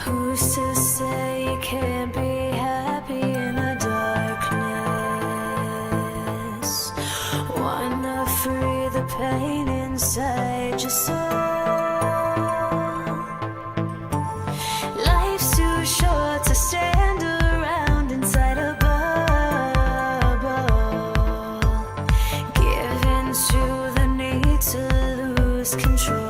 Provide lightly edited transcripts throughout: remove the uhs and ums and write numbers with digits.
Who's to say you can't be happy in the darkness? Why not free the pain inside your soul? Life's too short to stand around inside a bubble, giving to the need to lose control.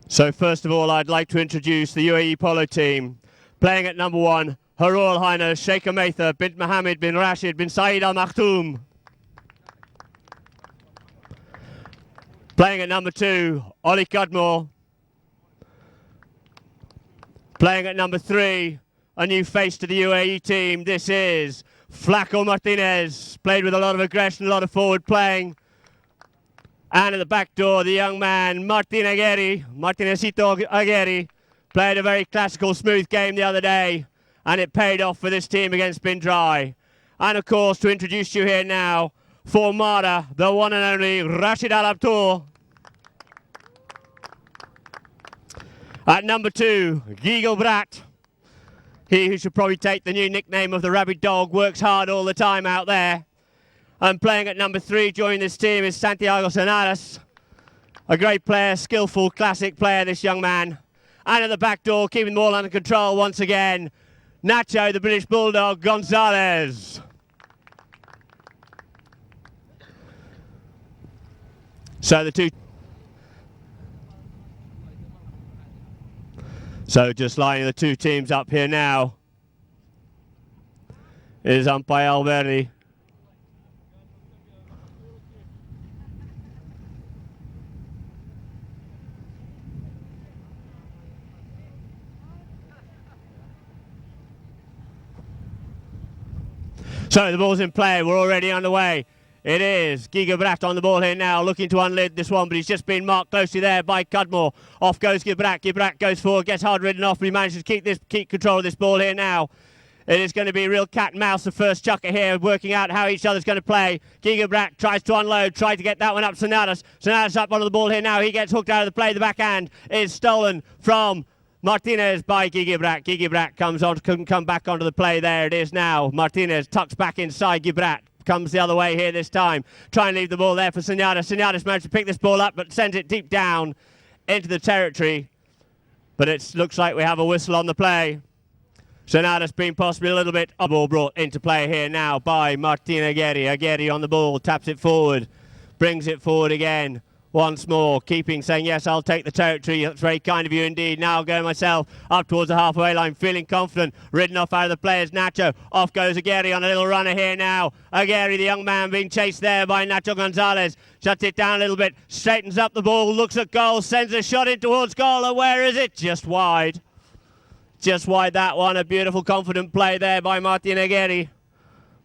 So first of all, I'd like to introduce the UAE Polo team. Playing at number 1, Her Royal Highness Sheikh Mahra bint Mohammed bin Rashid bin Saeed Al Maktoum. Playing at number 2, Oli Cudmore. Playing at number 3, a new face to the UAE team. This is Flaco Martinez. Played with a lot of aggression, a lot of forward playing. And at the back door, the young man, Martinezito Aguirre, played a very classical, smooth game the other day, and it paid off for this team against Bindrai. And of course, to introduce you here now, for Mahra, the one and only Rashid Al Abtour. At number 2, Gigel Brat. He who should probably take the new nickname of the Rabid Dog, works hard all the time out there. And playing at number 3, joining this team, is Santiago Senaras. A great player, skillful, classic player, this young man. And at the back door, keeping them all under control once again, Nacho, the British Bulldog, Gonzalez. So just lining the two teams up here now is umpire Alberti. So the ball's in play, we're already underway. It is Giga Brat on the ball here now, looking to unlid this one, but he's just been marked closely there by Cudmore. Off goes Gibrat. Gibrat goes forward, gets hard ridden off, but he manages to keep control of this ball here now. It is going to be a real cat and mouse, the first chucker here, working out how each other's going to play. Giga Brat tries to unload, tried to get that one up Sonatas. Sonatas up onto the ball here now, he gets hooked out of the play. The backhand is stolen from Martinez by Gigibrat. Gigibrat couldn't come back onto the play. There it is now. Martinez tucks back inside. Gibrat comes the other way here this time. Try and leave the ball there for Sonatas. Sonatas managed to pick this ball up, but sends it deep down into the territory. But it looks like we have a whistle on the play. Sonatas being possibly a little bit of ball brought into play here now by Martin Aguirre. Aguirre on the ball, taps it forward, brings it forward again. Once more, keeping, saying, yes, I'll take the territory. That's very kind of you indeed. Now going myself up towards the halfway line, feeling confident. Ridden off out of the players, Nacho. Off goes Aguirre on a little runner here now. Aguirre, the young man, being chased there by Nacho Gonzalez. Shuts it down a little bit, straightens up the ball, looks at goal, sends a shot in towards goal. And where is it? Just wide. Just wide, that one. A beautiful, confident play there by Martin Aguirre.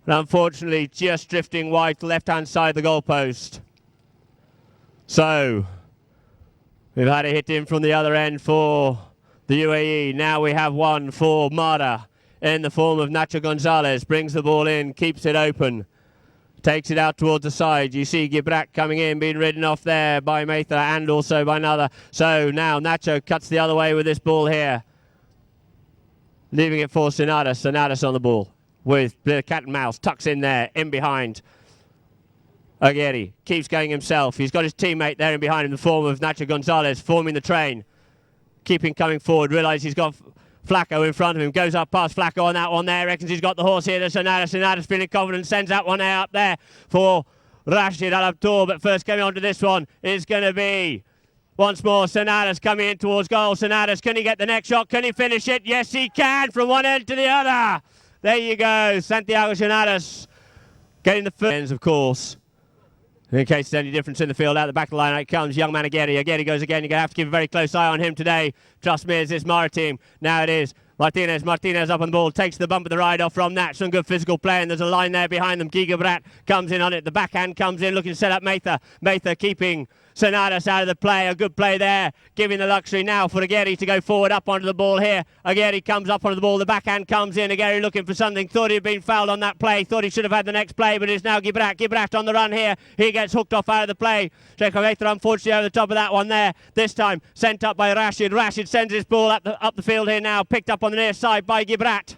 But unfortunately, just drifting wide to left-hand side of the goalpost. So, we've had a hit in from the other end for the UAE. Now we have one for Mahra in the form of Nacho Gonzalez. Brings the ball in, keeps it open, takes it out towards the side. You see Gibrat coming in, being ridden off there by Mahra and also by another. So now Nacho cuts the other way with this ball here. Leaving it for Sonatas. Sonatas on the ball with the cat and mouse. Tucks in there, in behind. Aguirre keeps going himself. He's got his teammate there in behind him in the form of Nacho Gonzalez forming the train. keeping coming forward. Realises he's got Flacco in front of him. Goes up past Flacco on that one there. Reckons he's got the horse here to Sonatas. Sonatas feeling confident. Sends that one out up there for Rashid Al Abtour. But first coming on to this one is going to be once more Sonatas coming in towards goal. Sonatas, can he get the next shot? Can he finish it? Yes, he can, from one end to the other. There you go. Santiago Sonatas getting the first ends, of course. In case there's any difference in the field, out the back of the line, out comes young man Aguirre. Aguirre goes again. You're going to have to keep a very close eye on him today. Trust me, it's this Mahra team. Now it is Martinez. Martinez up on the ball, takes the bump of the ride off from that. Some good physical play, and there's a line there behind them. Giga Brat comes in on it. The backhand comes in, looking to set up Mahra. Mahra keeping Sonatas out of the play. A good play there, giving the luxury now for Aguirre to go forward up onto the ball here. Aguirre comes up onto the ball. The backhand comes in. Aguirre looking for something. Thought he'd been fouled on that play. Thought he should have had the next play, but it's now Gibrat. Gibrat on the run here. He gets hooked off out of the play. Sheikh Mahra unfortunately over the top of that one there. This time sent up by Rashid. Rashid sends his ball up the field here now. Picked up on the near side by Gibrat.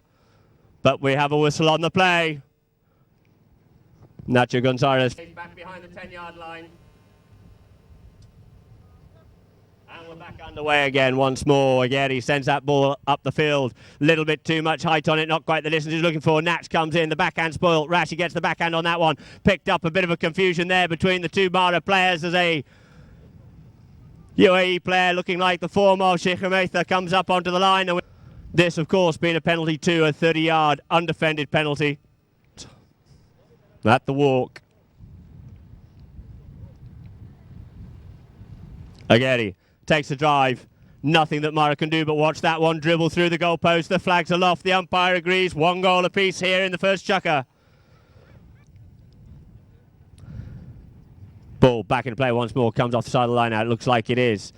But we have a whistle on the play. Nacho Gonzalez back behind the 10-yard line. And we're back underway again once more. Again, he sends that ball up the field. Little bit too much height on it, not quite the distance he's looking for. Natch comes in, the backhand spoiled. Rashi gets the backhand on that one. Picked up a bit of a confusion there between the two Mahra players. There's a UAE player looking like the form of Sheikh Mahra comes up onto the line. And this, of course, being a penalty too, a 30-yard undefended penalty. At the walk. Aguirre takes the drive. Nothing that Mahra can do but watch that one dribble through the goalpost. The flags aloft. The umpire agrees. 1 goal apiece here in the first chukker. Ball back into play once more. Comes off the side of the line now. It looks like it is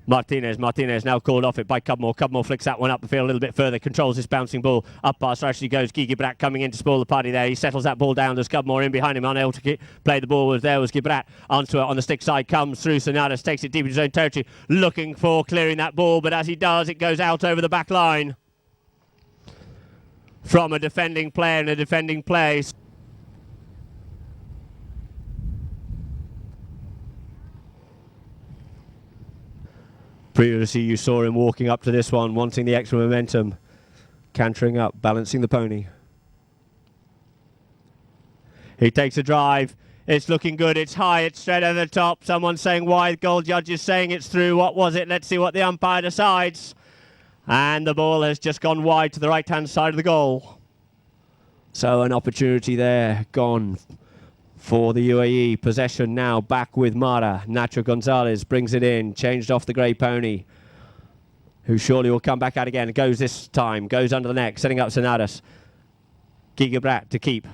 Martinez. Martinez now called off it by Cudmore. Cudmore flicks that one up the field a little bit further. Controls this bouncing ball. Up past Rashid goes. Gibrat coming in to spoil the party there. He settles that ball down. There's Cudmore in behind him. Unable to play the ball. There was Gibrat. Onto it on the stick side. Comes through. Sonatas takes it deep into his own territory. Looking for clearing that ball. But as he does, it goes out over the back line. From a defending player in a defending place. Previously you saw him walking up to this one, wanting the extra momentum, cantering up, balancing the pony. He takes a drive. It's looking good. It's high. It's straight over the top. Someone's saying why. The goal judge is saying it's through. What was it? Let's see what the umpire decides. And the ball has just gone wide to the right-hand side of the goal. So an opportunity there gone for the UAE. Possession now back with Mahra. Nacho Gonzalez brings it in, changed off the grey pony, who surely will come back out again. Goes this time, goes under the neck, setting up Sonatas. Giga Brat to keep.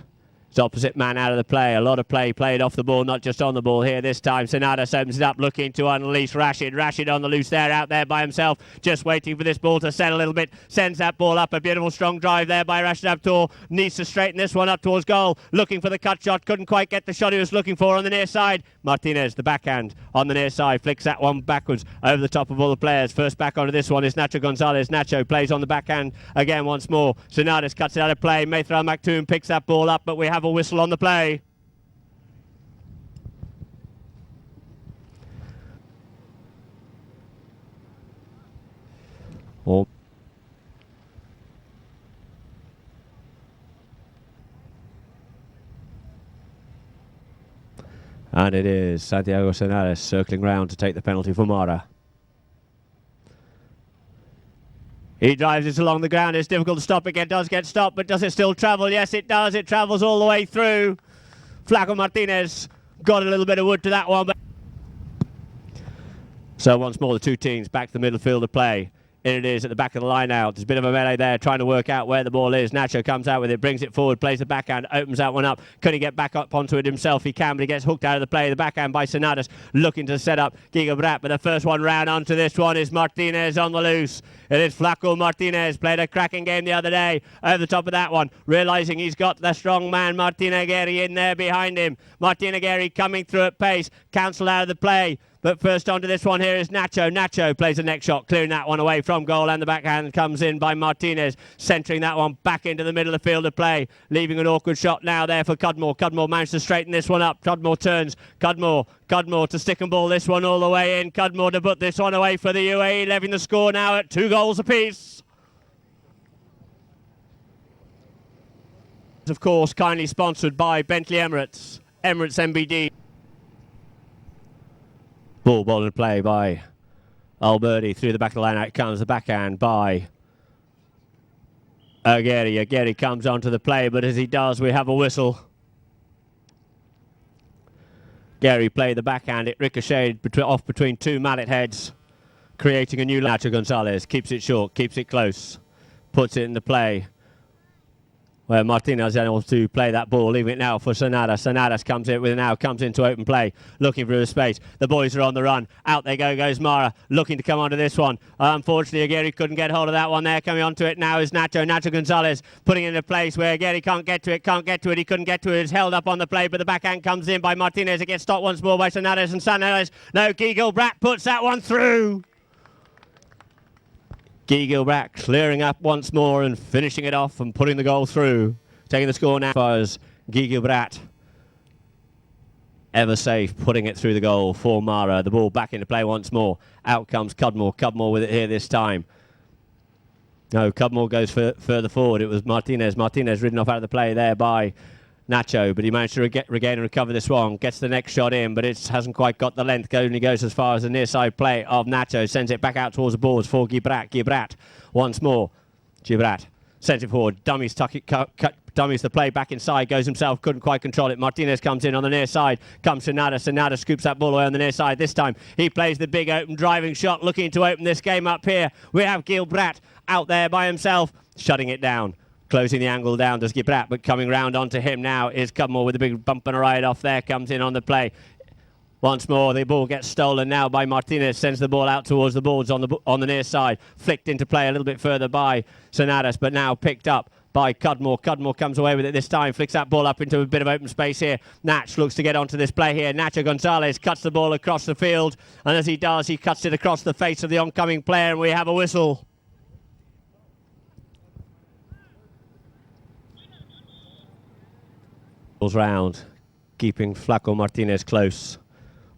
His opposite man out of the play. A lot of play played off the ball, not just on the ball here this time. Sonatas opens it up, looking to unleash Rashid. Rashid on the loose there, out there by himself, just waiting for this ball to set a little bit. Sends that ball up. A beautiful strong drive there by Rashid Abtour. Needs to straighten this one up towards goal. Looking for the cut shot. Couldn't quite get the shot he was looking for on the near side. Martinez, the backhand on the near side, flicks that one backwards over the top of all the players. First back onto this one is Nacho Gonzalez. Nacho plays on the backhand again once more. Sonatas cuts it out of play. Mahra Al Maktoum picks that ball up, but we have a whistle on the play. Oh. And it is Santiago Sonatas circling round to take the penalty for Mahra. He drives it along the ground. It's difficult to stop. It does get stopped, but does it still travel? Yes, it does. It travels all the way through. Flaco Martinez got a little bit of wood to that one. But so once more, the two teams back to the middle field of play. In it is at the back of the line out. There's a bit of a melee there, trying to work out where the ball is. Nacho comes out with it, brings it forward, plays the backhand, opens that one up. Can he get back up onto it himself? He can, but he gets hooked out of the play. The backhand by Sonatas, looking to set up Giga Brat, but the first one round onto this one is Martinez on the loose. It is Flaco Martinez, played a cracking game the other day. Over the top of that one, realising he's got the strong man Martin Aguirre in there behind him. Martin Aguirre coming through at pace, cancelled out of the play. But first onto this one here is Nacho. Nacho plays the next shot, clearing that one away from goal, and the backhand comes in by Martinez, centering that one back into the middle of the field of play, leaving an awkward shot now there for Cudmore. Cudmore managed to straighten this one up. Cudmore turns. Cudmore to stick and ball this one all the way in. Cudmore to put this one away for the UAE, leaving the score now at 2 goals apiece. Of course, kindly sponsored by Bentley Emirates, Emirates MBD. Ball in play by Alberti through the back of the line. Out comes the backhand by Aguirre. Aguirre comes onto the play, but as he does, we have a whistle. Gary played the backhand. It ricocheted off between 2 mallet heads, creating a new Nacho Gonzalez. Keeps it short, keeps it close, puts it into play, where Martinez is able to play that ball, leaving it now for Sonadas. Sonadas comes in with it now, comes into open play, looking for the space. The boys are on the run. Out they goes Mahra, looking to come onto this one. Unfortunately, Aguirre couldn't get hold of that one there. Coming onto it now is Nacho Gonzalez, putting it in a place where Aguirre can't get to it. He couldn't get to it. It's held up on the play, but the backhand comes in by Martinez. It gets stopped once more by Sonadas, and Sonadas, no, Guy Gilbert puts that one through. Guy Gilbert clearing up once more and finishing it off and putting the goal through. Taking the score now as Guy Gilbert, ever safe, putting it through the goal for Mahra. The ball back into play once more. Out comes Cudmore. Cudmore with it here this time. No, Cudmore goes further forward. It was Martinez. Martinez ridden off out of the play there by Nacho, but he managed to regain and recover this one. Gets the next shot in, but it hasn't quite got the length. Only goes as far as the near side play of Nacho. Sends it back out towards the boards for Gibrat. Gibrat once more. Gibrat sends it forward. Dummies dummies the play back inside. Goes himself. Couldn't quite control it. Martinez comes in on the near side. Comes Sonadas. Sonadas scoops that ball away on the near side. This time he plays the big open driving shot, looking to open this game up here. We have Gilbert out there by himself, shutting it down. Closing the angle down does Gibrat, but coming round onto him now is Cudmore with a big bump and a ride off there. Comes in on the play. Once more, the ball gets stolen now by Martinez. Sends the ball out towards the boards on the near side. Flicked into play a little bit further by Sonadas, but now picked up by Cudmore. Cudmore comes away with it this time. Flicks that ball up into a bit of open space here. Natch looks to get onto this play here. Nacho Gonzalez cuts the ball across the field, and as he does, he cuts it across the face of the oncoming player, and we have a whistle. Round, keeping Flaco Martinez close.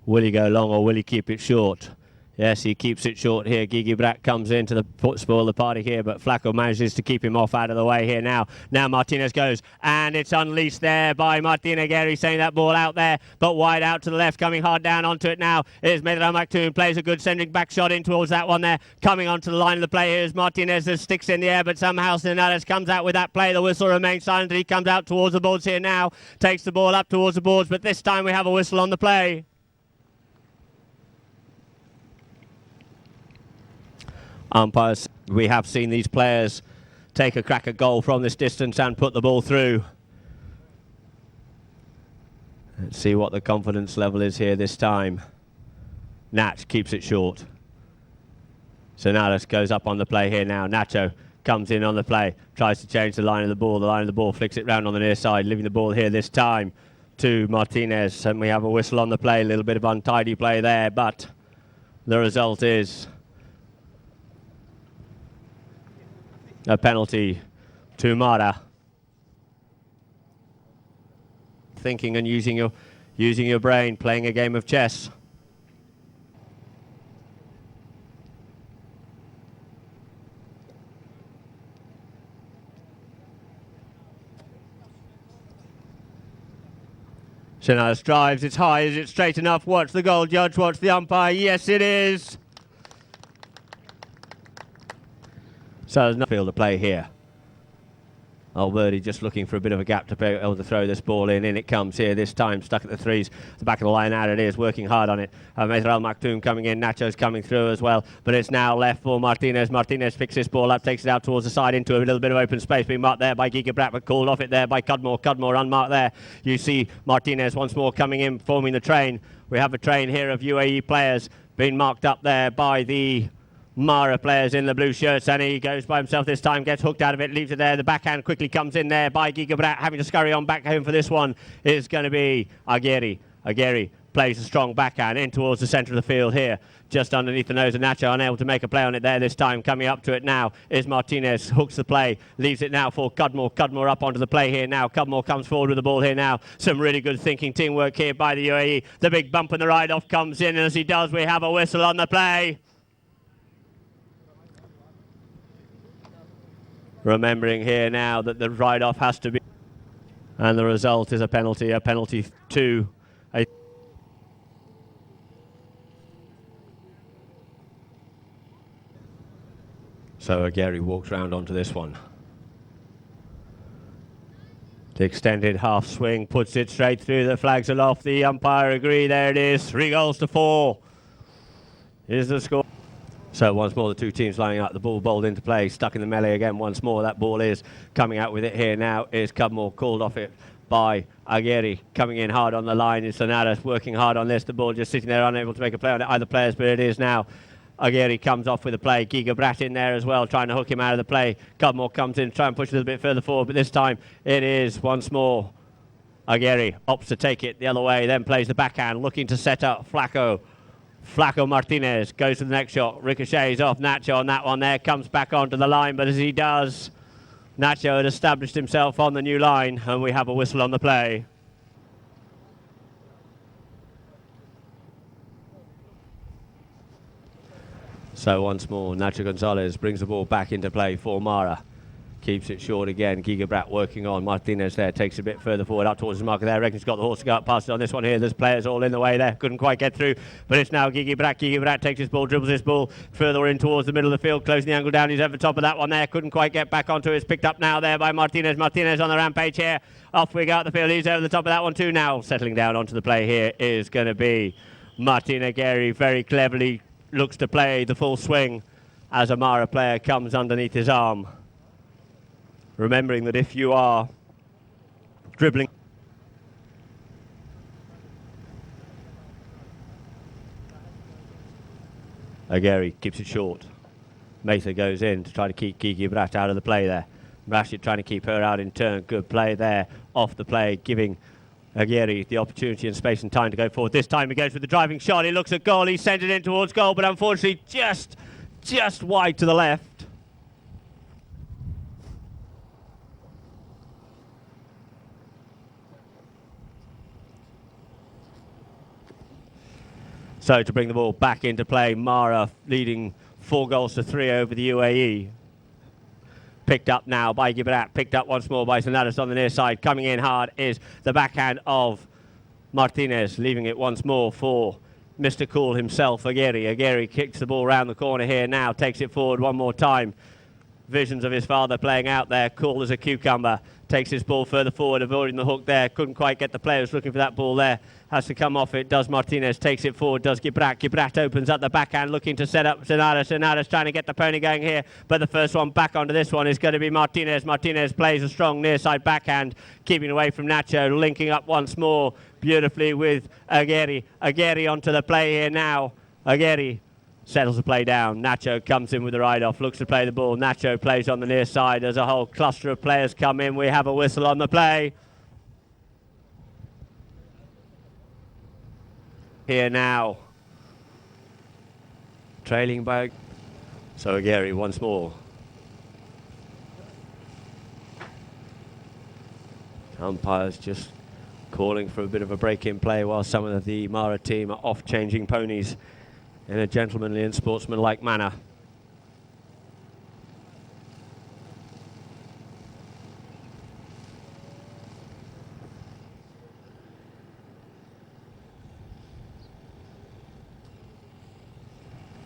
Will he go long or will he keep it short? Yes, he keeps it short here. Guy Gilbert comes in to spoil the party here, but Flaco manages to keep him off out of the way here now. Now Martinez goes, and it's unleashed there by Martin Aguirre, saying that ball out there, but wide out to the left, coming hard down onto it now is Mahra Maktoum, plays a good sending back shot in towards that one there. Coming onto the line of the play here is Martinez, that sticks in the air, but somehow Sonadas comes out with that play. The whistle remains silent. He comes out towards the boards here now, takes the ball up towards the boards, but this time we have a whistle on the play. Umpires, we have seen these players take a crack at goal from this distance and put the ball through. Let's see what the confidence level is here this time. Natch keeps it short. Sonadas goes up on the play here now. Nacho comes in on the play, tries to change the line of the ball. The line of the ball flicks it round on the near side, leaving the ball here this time to Martinez. And we have a whistle on the play, a little bit of untidy play there, but the result is a penalty to Mahra. Thinking and using your brain, playing a game of chess. Sonadas drives, it's high, is it straight enough? Watch the goal judge, watch the umpire. Yes, it is. So there's no field to play here. Alberti just looking for a bit of a gap to be able to throw this ball in. In it comes here this time, stuck at the threes. The back of the line, out it is, working hard on it. Mahra Maktoum coming in, Nacho's coming through as well. But it's now left for Martinez. Martinez picks this ball up, takes it out towards the side into a little bit of open space. Being marked there by Guy Gilbert, but called off it there by Cudmore. Cudmore unmarked there. You see Martinez once more coming in, forming the train. We have a train here of UAE players being marked up there by the Mahra players in the blue shirts, and he goes by himself this time, gets hooked out of it, leaves it there. The backhand quickly comes in there by Guy Gilbert, having to scurry on back home for this one is going to be Aguirre. Aguirre plays a strong backhand in towards the centre of the field here, just underneath the nose of Nacho, unable to make a play on it there this time. Coming up to it now is Martinez, hooks the play, leaves it now for Cudmore. Cudmore up onto the play here now. Cudmore comes forward with the ball here now. Some really good thinking teamwork here by the UAE. The big bump in the ride-off comes in, and as he does, we have a whistle on the play. Remembering here now that the ride-off has to be, and the result is a penalty to a... So Gary walks round onto this one. The extended half swing puts it straight through. The flags aloft. The umpire agree. There it is. 3-4 is the score. So once more, the two teams lining up. The ball bowled into play. Stuck in the melee again once more. That ball is coming out with it here now. Is Cudmore, called off it by Aguirre. Coming in hard on the line is Sonatas, working hard on this. The ball just sitting there, unable to make a play on it, either players, but it is now. Aguirre comes off with the play. Giga Brat in there as well, trying to hook him out of the play. Cudmore comes in, try and push a little bit further forward, but this time it is once more Aguirre opts to take it the other way, then plays the backhand, looking to set up Flaco. Flaco Martinez goes to the next shot, ricochets off Nacho on that one there, comes back onto the line, but as he does, Nacho had established himself on the new line, and we have a whistle on the play. So once more, Nacho Gonzalez brings the ball back into play for Mahra. Keeps it short again. Giga Brat working on. Martinez there takes it a bit further forward up towards the marker there. Reckons he's got the horse to go up past it on this one here. There's players all in the way there. Couldn't quite get through. But it's now Giga Brat. Giga Brat takes his ball, dribbles his ball further in towards the middle of the field. Closing the angle down. He's over the top of that one there. Couldn't quite get back onto it. It's picked up now there by Martinez. Martinez on the rampage here. Off we go out the field. He's over the top of that one too now. Settling down onto the play here is going to be Martin Aguirre. Very cleverly looks to play the full swing as a Mahra player comes underneath his arm. Remembering that if you are dribbling... Aguirre keeps it short. Mesa goes in to try to keep Kiki Brat out of the play there. Rashid trying to keep her out in turn. Good play there off the play, giving Aguirre the opportunity and space and time to go forward. This time he goes with the driving shot. He looks at goal. He sends it in towards goal, but unfortunately just wide to the left. So to bring the ball back into play, Mahra leading 4-3 over the UAE. Picked up now by Gibrat, picked up once more by Sonatas on the near side. Coming in hard is the backhand of Martinez, leaving it once more for Mr. Cool himself, Aguirre. Aguirre kicks the ball round the corner here now, takes it forward one more time. Visions of his father playing out there, cool as a cucumber. Takes his ball further forward, avoiding the hook there. Couldn't quite get the players looking for that ball there. Has to come off it, does Martinez, takes it forward, does Gibrat. Gibrat opens up the backhand, looking to set up Sonatas. Sonatas trying to get the pony going here, but the first one back onto this one is going to be Martinez. Martinez plays a strong near side backhand, keeping away from Nacho, linking up once more beautifully with Aguirre. Aguirre onto the play here now. Aguirre settles the play down. Nacho comes in with the ride-off, looks to play the ball. Nacho plays on the near side as a whole cluster of players come in. We have a whistle on the play. Here now. Trailing by... So Aguirre once more. Umpires just calling for a bit of a break in play while some of the Mahra team are off changing ponies in a gentlemanly and sportsmanlike manner.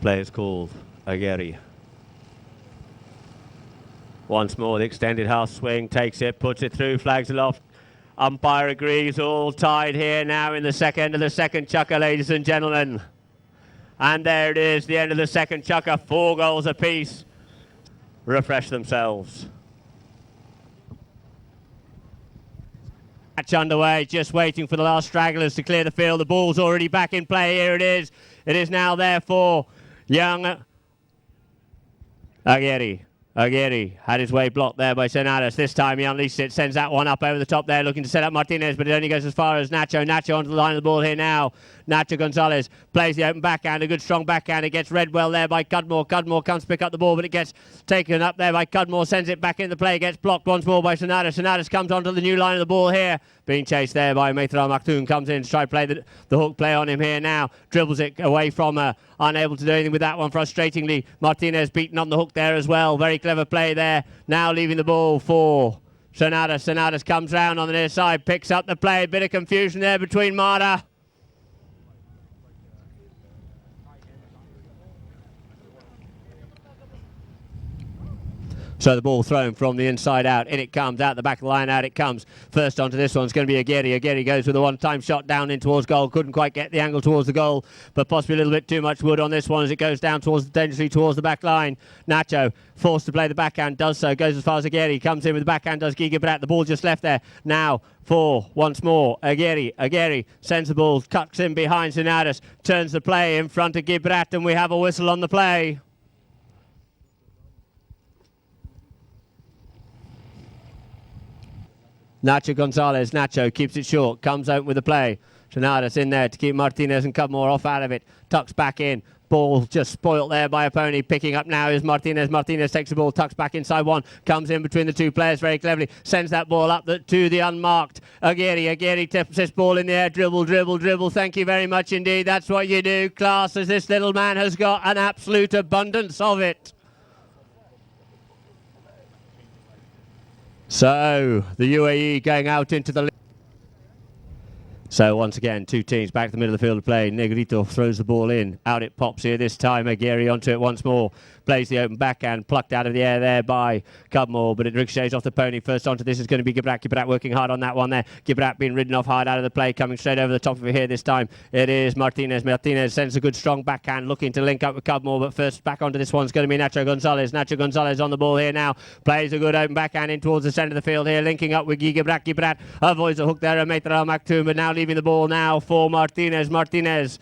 Players called Aguirre. Once more, the extended half swing, takes it, puts it through, flags aloft. Umpire agrees, all tied here now in the second of the second chukker, ladies and gentlemen. And there it is, the end of the second chukker, 4 goals apiece. Refresh themselves. Match underway, just waiting for the last stragglers to clear the field. The ball's already back in play, here it is. It is now there for young Aguirre. Aguirre had his way blocked there by Senadas. This time he unleashed it, sends that one up over the top there, looking to set up Martinez, but it only goes as far as Nacho. Nacho onto the line of the ball here now. Nacho Gonzalez plays the open backhand, a good strong backhand. It gets read well there by Cudmore. Cudmore comes to pick up the ball, but it gets taken up there by Cudmore, sends it back into play, gets blocked once more by Senadas. Senadas comes onto the new line of the ball here, being chased there by Mahra Maktoum, comes in to try to play the hook play on him here now, dribbles it away from her, unable to do anything with that one frustratingly. Martinez beaten on the hook there as well, very clever play there, now leaving the ball for Senadas. Senadas comes round on the near side, picks up the play, bit of confusion there between Mahra. So the ball thrown from the inside out. In it comes, out the back of the line, out it comes. First onto this one, it's going to be Aguirre. Aguirre goes with a one-time shot down in towards goal. Couldn't quite get the angle towards the goal, but possibly a little bit too much wood on this one as it goes down dangerously towards the back line. Nacho, forced to play the backhand, does so. Goes as far as Aguirre. Comes in with the backhand, does Guy Gebrat. The ball just left there. Now for once more Aguirre. Aguirre sends the ball, cuts in behind Senadas, turns the play in front of Gebrat, and we have a whistle on the play. Nacho Gonzalez, Nacho keeps it short, comes out with the play. Senadas in there to keep Martinez and Cudmore off out of it. Tucks back in. Ball just spoilt there by a pony. Picking up now is Martinez. Martinez takes the ball, tucks back inside one. Comes in between the two players very cleverly. Sends that ball up to the unmarked Aguirre. Aguirre tips this ball in the air. Dribble, dribble, dribble. Thank you very much indeed. That's what you do, class, as this little man has got an absolute abundance of it. So the UAE going out into the... So once again, two teams back to the middle of the field to play. Negrito throws the ball in. Out it pops here this time. Aguirre onto it once more. Plays the open backhand. Plucked out of the air there by Cudmore, but it ricochets off the pony. First onto this is going to be Gebrat. Gebrat working hard on that one there. Gebrat being ridden off hard out of the play. Coming straight over the top of it here this time. It is Martinez. Martinez sends a good strong backhand. Looking to link up with Cudmore, but first back onto this one's going to be Nacho Gonzalez. Nacho Gonzalez on the ball here now. Plays a good open backhand in towards the centre of the field here. Linking up with Guy Gebrat. Gebrat avoids the hook there and Mahra Maktoum, but now leaving the ball now for Martinez. Martinez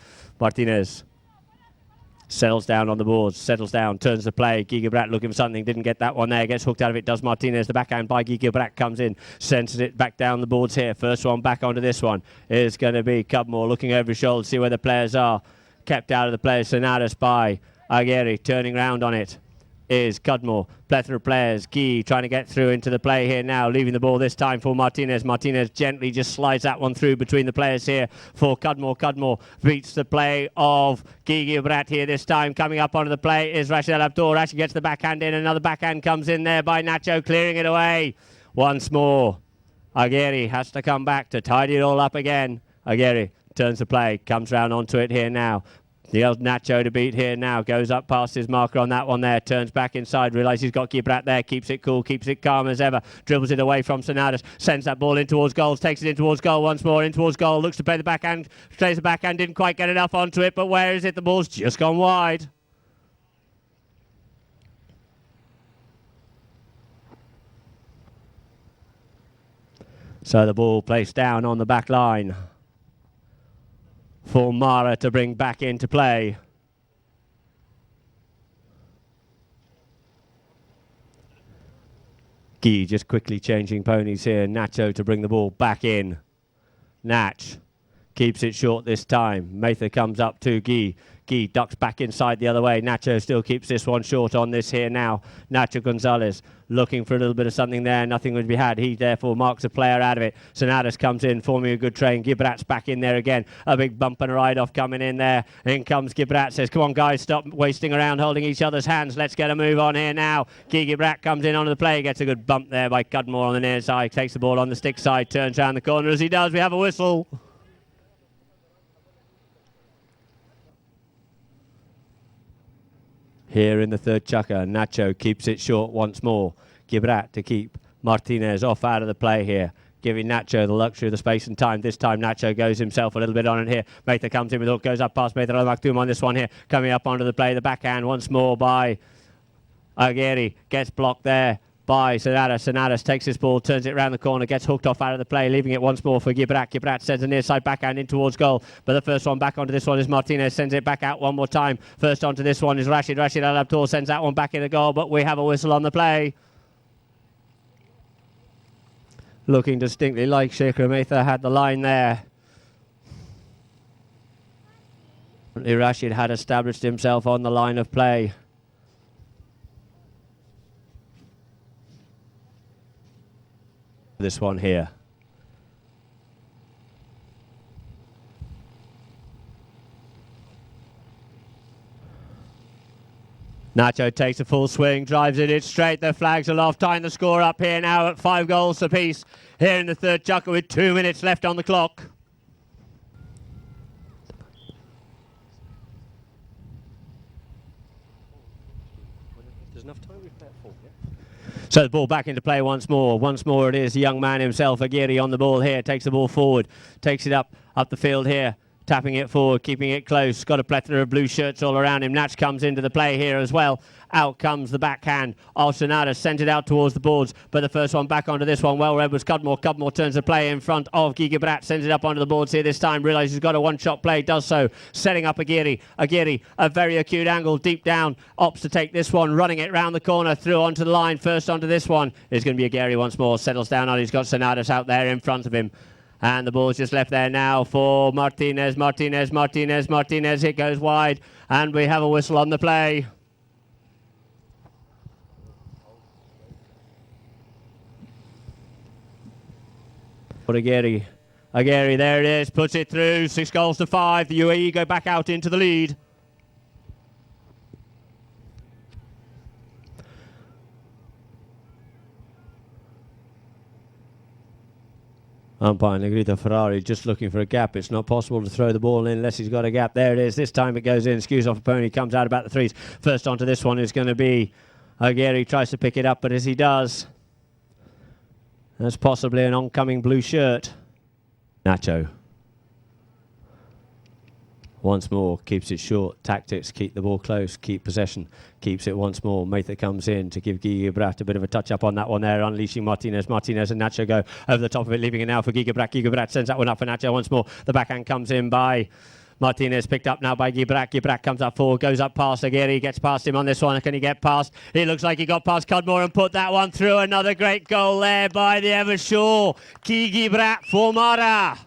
settles down on the boards, settles down, turns the play. Guy Gebrat looking for something, didn't get that one there, gets hooked out of it, does Martinez. The backhand by Guy Gebrat comes in, sends it back down the boards here. First one back onto this one is going to be Cudmore looking over his shoulder to see where the players are. Kept out of the play, Senadas by Aguirre, turning round on it is Cudmore. Plethora of players. Guy trying to get through into the play here now, leaving the ball this time for Martinez. Martinez gently just slides that one through between the players here for Cudmore. Cudmore beats the play of Guy Gebrat here this time. Coming up onto the play is Rashid Al Abdur. Rashid gets the backhand in. Another backhand comes in there by Nacho, clearing it away. Once more, Aguirre has to come back to tidy it all up again. Aguirre turns the play, comes round onto it here now. The old Nacho to beat here now. Goes up past his marker on that one there. Turns back inside. Realises he's got Gebrat there. Keeps it cool. Keeps it calm as ever. Dribbles it away from Senadas. Sends that ball in towards goal. Takes it in towards goal once more. In towards goal. Looks to play the backhand. Plays the backhand. Didn't quite get enough onto it. But where is it? The ball's just gone wide. So the ball placed down on the back line for Mahra to bring back into play. Guy just quickly changing ponies here. Nacho to bring the ball back in. Natch keeps it short this time. Mahra comes up to Guy. Guy ducks back inside the other way. Nacho still keeps this one short on this here now. Nacho Gonzalez looking for a little bit of something there. Nothing would be had. He therefore marks a player out of it. Senadas comes in, forming a good train. Gebrat's back in there again. A big bump and a ride-off coming in there. In comes Gebrat. Says, come on, guys, stop wasting around holding each other's hands. Let's get a move on here now. Guy Gebrat comes in onto the play. Gets a good bump there by Cudmore on the near side. Takes the ball on the stick side. Turns around the corner. As he does, we have a whistle. Here in the third chukker, Nacho keeps it short once more. Gebrat to keep Martinez off out of the play here, giving Nacho the luxury of the space and time. This time Nacho goes himself a little bit on it here. Mahra comes in with hook, goes up past Mahra Maktoum on this one here. Coming up onto the play, the backhand once more by Aguirre. Gets blocked there by Sonatas. Sonatas takes this ball, turns it around the corner, gets hooked off out of the play, leaving it once more for Gibrat. Gibrat sends a near side backhand in towards goal, but the first one back onto this one is Martinez, sends it back out one more time. First onto this one is Rashid. Rashid Al Abtour sends that one back in the goal, but we have a whistle on the play. Looking distinctly like Sheikh Rametha had the line there. Rashid had established himself on the line of play. This one here. Nacho takes a full swing, drives it in straight. The flags are off, tying the score up here now at 5 goals apiece here in the third chukker with 2 minutes left on the clock. There's enough time. So the ball back into play once more. Once more it is the young man himself, Aguirre, on the ball here. Takes the ball forward. Takes it up the field here. Tapping it forward, keeping it close. Got a plethora of blue shirts all around him. Natch comes into the play here as well. Out comes the backhand of Sonatas. Sent it out towards the boards. But the first one back onto this one. Well read was Cudmore. Cudmore turns the play in front of Giga Brat. Sends it up onto the boards here this time. Realises he's got a one-shot play. Does so. Setting up Aguirre. Aguirre, a very acute angle. Deep down. Opts to take this one. Running it round the corner. Through onto the line. First onto this one is going to be Aguirre once more. Settles down on. He's got Sonatas out there in front of him. And the ball's just left there now for Martinez. Martinez. It goes wide. And we have a whistle on the play. For Aguirre. Aguirre, there it is. Puts it through. 6 goals to 5. The UAE go back out into the lead. Umpire Negrita Ferrari just looking for a gap. It's not possible to throw the ball in unless he's got a gap. There it is. This time it goes in. Skews off a pony. Comes out about the 3s. First onto this one is going to be Aguirre. Tries to pick it up, but as he does, there's possibly an oncoming blue shirt. Nacho. Once more, keeps it short. Tactics, keep the ball close, keep possession. Keeps it once more. Matha comes in to give Giga Brat a bit of a touch-up on that one there, unleashing Martinez. Martinez and Nacho go over the top of it, leaving it now for Giga Brat. Giga Brat sends that one up for Nacho once more. The backhand comes in by Martinez, picked up now by Gibrat. Gibrat comes up forward, goes up past Aguirre, gets past him on this one. Can he get past? It looks like he got past Cudmore and put that one through. Another great goal there by the Evershaw. Gibrat for Mahra.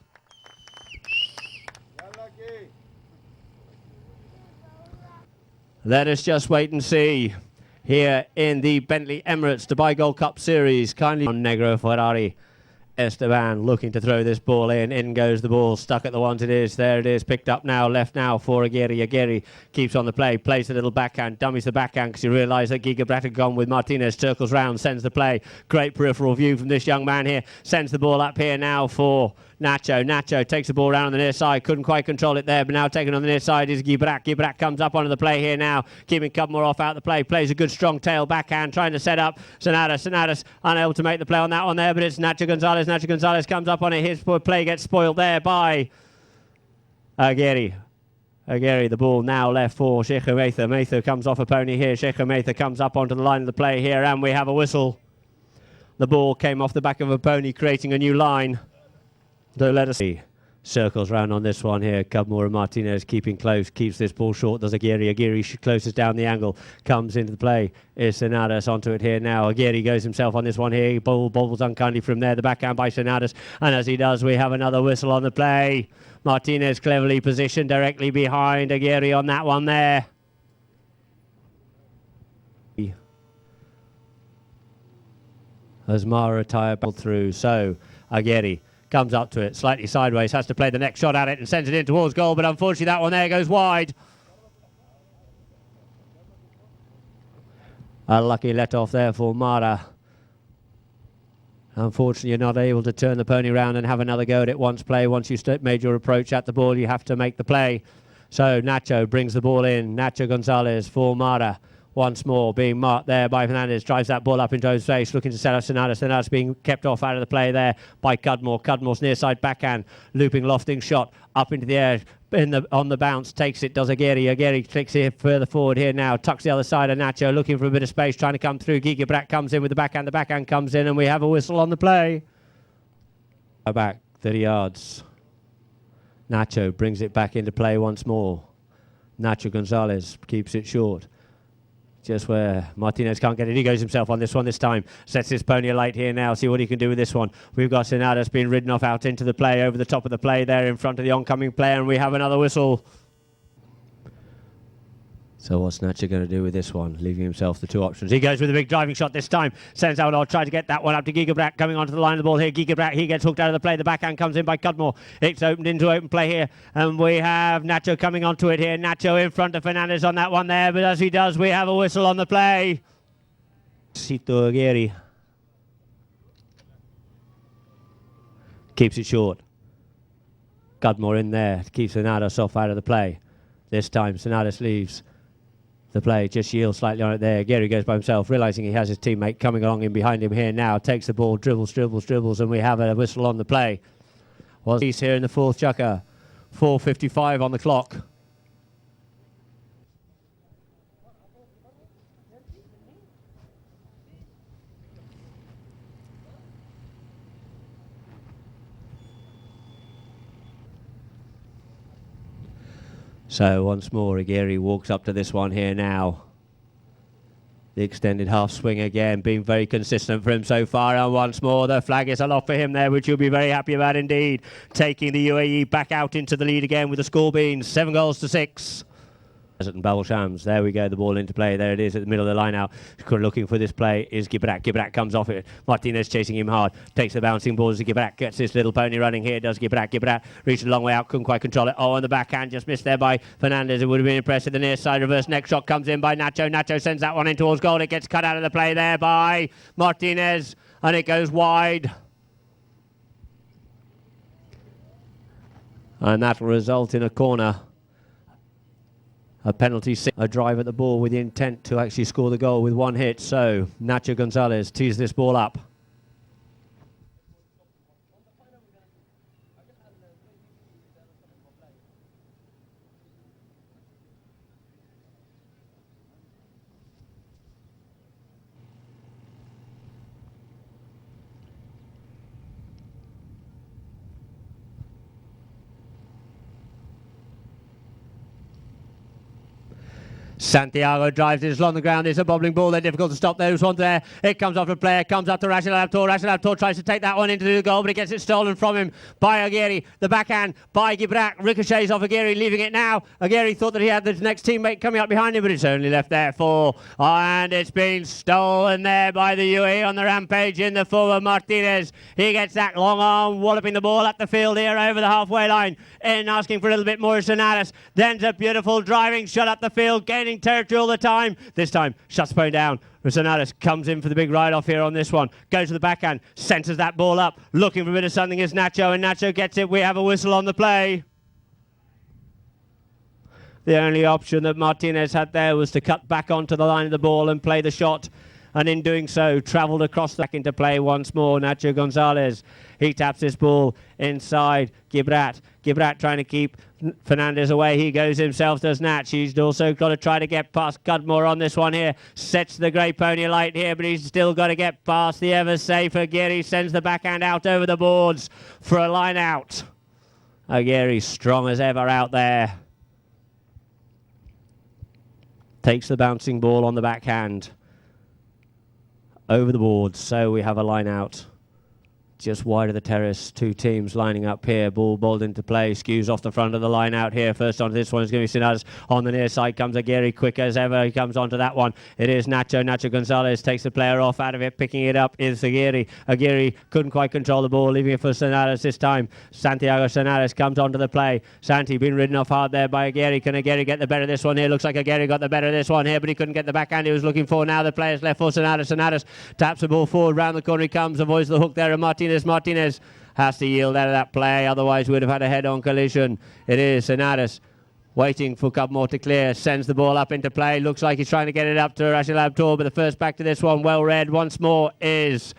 Let us just wait and see here in the Bentley Emirates Dubai Gold Cup Series. Kindly on Negro Ferrari. Esteban looking to throw this ball in. In goes the ball. Stuck at the ones it is. There it is. Picked up now. Left now for Aguirre. Aguirre keeps on the play. Plays a little backhand. Dummies the backhand because he realised that Giga Brat had gone with Martinez. Circles round. Sends the play. Great peripheral view from this young man here. Sends the ball up here now for Nacho. Nacho takes the ball around on the near side. Couldn't quite control it there, but now taken on the near side is Gibrat. Gibrat comes up onto the play here now, keeping Cudmore off out the play. Plays a good strong tail backhand, trying to set up Sonatas. Sonatas unable to make the play on that one there, but it's Nacho Gonzalez. Nacho Gonzalez comes up on it. His play gets spoiled there by Aguirre. Aguirre, the ball now left for Sheikh Matha. Matha comes off a pony here. Sheikh Matha comes up onto the line of the play here, and we have a whistle. The ball came off the back of a pony, creating a new line. So let us see. Circles round on this one here. Cudmore and Martinez keeping close. Keeps this ball short. Does Aguirre. Aguirre closes down the angle. Comes into the play. Is Sonatas onto it here now. Aguirre goes himself on this one here. Ball bobbles unkindly from there. The backhand by Sonatas. And as he does, we have another whistle on the play. Martinez cleverly positioned directly behind Aguirre on that one there. As Mahra tire through. So Aguirre comes up to it, slightly sideways, has to play the next shot at it and sends it in towards goal, but unfortunately that one there goes wide. A lucky let-off there for Mahra. Unfortunately, you're not able to turn the pony round and have another go at it once play. Once you made your approach at the ball, you have to make the play. So Nacho brings the ball in. Nacho Gonzalez for Mahra. Once more being marked there by Fernandez, drives that ball up into his face, looking to set up Sonatas. Sonatas being kept off out of the play there by Cudmore. Cudmore's near side backhand, looping, lofting shot up into the air. On the bounce, takes it, does Aguirre. Aguirre clicks it further forward here now, tucks the other side of Nacho, looking for a bit of space, trying to come through. Giga Brat comes in with the backhand comes in, and we have a whistle on the play. Back 30 yards. Nacho brings it back into play once more. Nacho Gonzalez keeps it short. Just where Martinez can't get it. He goes himself on this one this time. Sets his pony alight here now. See what he can do with this one. We've got Sonatas being ridden off out into the play, over the top of the play there in front of the oncoming player, and we have another whistle. So what's Nacho going to do with this one? Leaving himself the two options. He goes with a big driving shot this time. Sends out, I'll try to get that one up to Giga Brat, coming onto the line of the ball here. Giga Brat, he gets hooked out of the play. The backhand comes in by Cudmore. It's opened into open play here. And we have Nacho coming onto it here. Nacho in front of Fernandez on that one there. But as he does, we have a whistle on the play. Cito Aguirre keeps it short. Cudmore in there. Keeps Sonatas off out of the play. This time, Sonatas leaves the play, just yields slightly on it there. Gary goes by himself, realising he has his teammate coming along in behind him here now. Takes the ball, dribbles, and we have a whistle on the play. He's here in the fourth chukker. 4:55 on the clock. So once more, Aguirre walks up to this one here now. The extended half swing again, being very consistent for him so far. And once more, the flag is aloft for him there, which you'll be very happy about indeed. Taking the UAE back out into the lead again with the score being 7-6. And Balshams, there we go, the ball into play. There it is at the middle of the line out. Looking for this play is Gibrat. Gibrat comes off it. Martinez chasing him hard. Takes the bouncing ball as Gibrat gets this little pony running here. Does Gibrat. Gibrat reached a long way out, couldn't quite control it. Oh, on the backhand, just missed there by Fernandez. It would have been impressive. The near side reverse neck shot comes in by Nacho. Nacho sends that one in towards goal. It gets cut out of the play there by Martinez, and it goes wide. And that will result in a corner. A penalty, a drive at the ball with the intent to actually score the goal with one hit. So Nacho Gonzalez tees this ball up. Santiago drives it along the ground. It's a bobbling ball. They're difficult to stop. There's one there. It comes off the player. Comes up to Rashid Al-Abtor. Rashid Al-Abtor tries to take that one into the goal, but he gets it stolen from him by Aguirre. The backhand by Gibrat. Ricochets off Aguirre, leaving it now. Aguirre thought that he had the next teammate coming up behind him, but it's only left there for. And it's been stolen there by the UAE on the rampage in the form of Martinez. He gets that long arm, walloping the ball up the field here over the halfway line. And asking for a little bit more is Sonatas. Then a beautiful driving shot up the field, gaining territory all the time. This time, shuts the phone down. Sonatas comes in for the big ride-off here on this one. Goes to the backhand, centres that ball up. Looking for a bit of something is Nacho, and Nacho gets it. We have a whistle on the play. The only option that Martinez had there was to cut back onto the line of the ball and play the shot. And in doing so, travelled across back into play once more. Nacho Gonzalez, he taps this ball inside Gibrat. Gibrat trying to keep Fernandez away. He goes himself, does Natch. He's also got to try to get past Cudmore on this one here. Sets the grey pony light here, but he's still got to get past the ever-safe Aguirre. Sends the backhand out over the boards for a line out. Aguirre strong as ever out there. Takes the bouncing ball on the backhand. Over the boards, so we have a line out. Just wide of the terrace, two teams lining up here. Ball bowled into play, skews off the front of the line out here. First onto this one is going to be Sonatas. On the near side comes Aguirre, quick as ever. He comes onto that one. It is Nacho. Nacho Gonzalez takes the player off out of it. Picking it up is Aguirre. Aguirre couldn't quite control the ball, leaving it for Sonatas this time. Santiago Sonatas comes onto the play. Santi being ridden off hard there by Aguirre. Can Aguirre get the better of this one here? Looks like Aguirre got the better of this one here, but he couldn't get the backhand he was looking for. Now the player's left for Sonatas. Sonatas taps the ball forward. Round the corner he comes. Avoids the hook there of Martinez. Martinez has to yield out of that play, otherwise we'd have had a head-on collision. It is Sonatas Waiting for Cudmore to clear, sends the ball up into play, looks like he's trying to get it up to Rashid Abdur, but the first back to this one, well read once more, is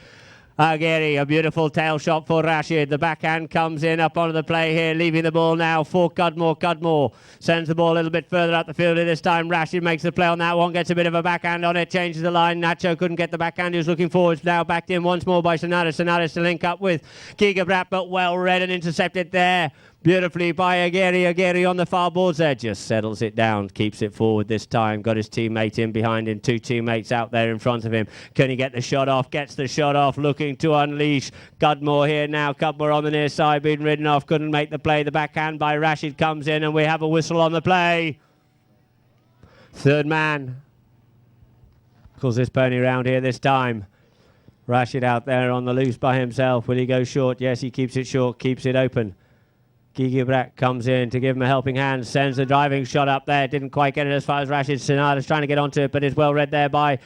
Agheri. A beautiful tail shot for Rashid. The backhand comes in up onto the play here, leaving the ball now for Cudmore. Cudmore sends the ball a little bit further up the field this time. Rashid makes the play on that one, gets a bit of a backhand on it, changes the line. Nacho couldn't get the backhand, he was looking forwards, now backed in once more by Sonaris. Sonaris to link up with Giga Brat, but well read and intercepted there beautifully by Agheri. Agheri on the far boards there, just settles it down, keeps it forward this time. Got his teammate in behind him, two teammates out there in front of him. Can he get the shot off? Gets the shot off, looking to unleash Cudmore here now. Cudmore on the near side, being ridden off, couldn't make the play. The backhand by Rashid comes in, and we have a whistle on the play. Third man calls this pony round here this time. Rashid out there on the loose by himself. Will he go short? Yes, he keeps it short, keeps it open. Giga Brat comes in to give him a helping hand, sends the driving shot up there, didn't quite get it as far as Rashid. Sonaris trying to get onto it, but is well read there by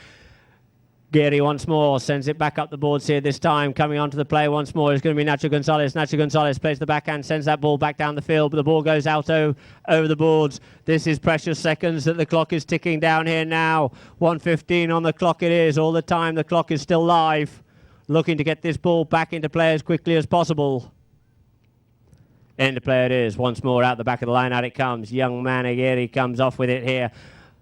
Agheri once more, sends it back up the boards here this time. Coming onto the play once more is going to be Nacho Gonzalez. Nacho Gonzalez plays the backhand, sends that ball back down the field, but the ball goes out over the boards. This is precious seconds that the clock is ticking down here now. 1:15 on the clock it is. All the time the clock is still live. Looking to get this ball back into play as quickly as possible. Into play it is. Once more out the back of the line, out it comes. Young man Agheri comes off with it here.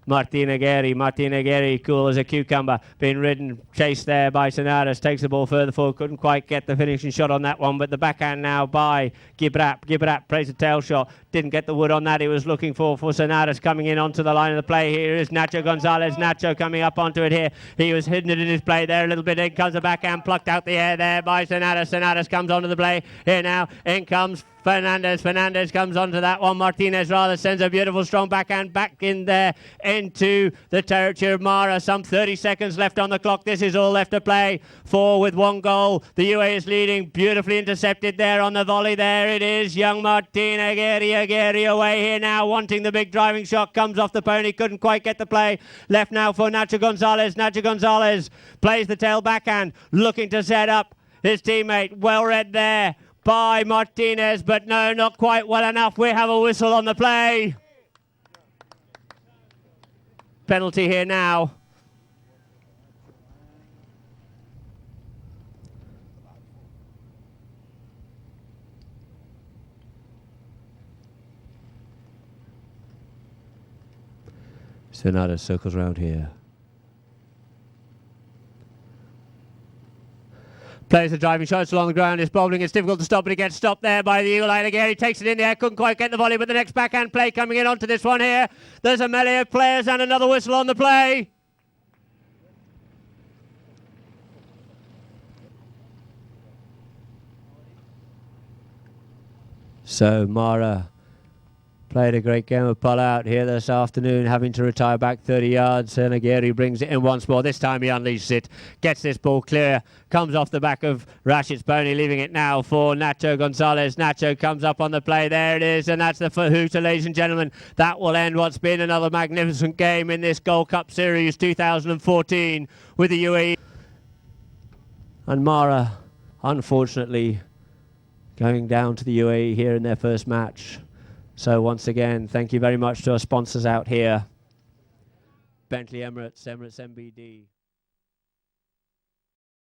Martin Agheri, cool as a cucumber, being ridden, chased there by Sonaris, takes the ball further forward, couldn't quite get the finishing shot on that one, but the backhand now by Gibrat. Gibrat plays a tail shot, didn't get the wood on that he was looking for Sonaris. Coming in onto the line of the play here is Nacho Gonzalez. Nacho coming up onto it here. He was hidden it in his play there a little bit. In comes the backhand, plucked out the air there by Sonaris. Sonaris comes onto the play here now. In comes Fernandez. Fernandez comes onto that one. Martinez rather sends a beautiful strong backhand back in there into the territory of Mahra. Some 30 seconds left on the clock. This is all left to play for with one goal. The UAE is leading. Beautifully intercepted there on the volley. There it is. Young Martin Agheri. Agheri away here now, wanting the big driving shot. Comes off the pony. Couldn't quite get the play. Left now for Nacho Gonzalez. Nacho Gonzalez plays the tail backhand. Looking to set up his teammate. Well read there by Martinez, but no, not quite well enough. We have a whistle on the play. Penalty here now. Sonata circles round here. Plays the driving shots along the ground. It's bobbling. It's difficult to stop, but it gets stopped there by the Eagle Eye again. He takes it in there. Couldn't quite get the volley, but the next backhand play coming in onto this one here. There's a melee of players and another whistle on the play. So Mahra played a great game of Polo out here this afternoon, having to retire back 30 yards. And Agheri brings it in once more. This time he unleashes it, gets this ball clear, comes off the back of Rashid's pony, leaving it now for Nacho Gonzalez. Nacho comes up on the play. There it is, and that's the hooter, ladies and gentlemen. That will end what's been another magnificent game in this Gold Cup Series 2014 with the UAE. And Mahra, unfortunately, going down to the UAE here in their first match. So once again, thank you very much to our sponsors out here. Bentley Emirates, Emirates MBD.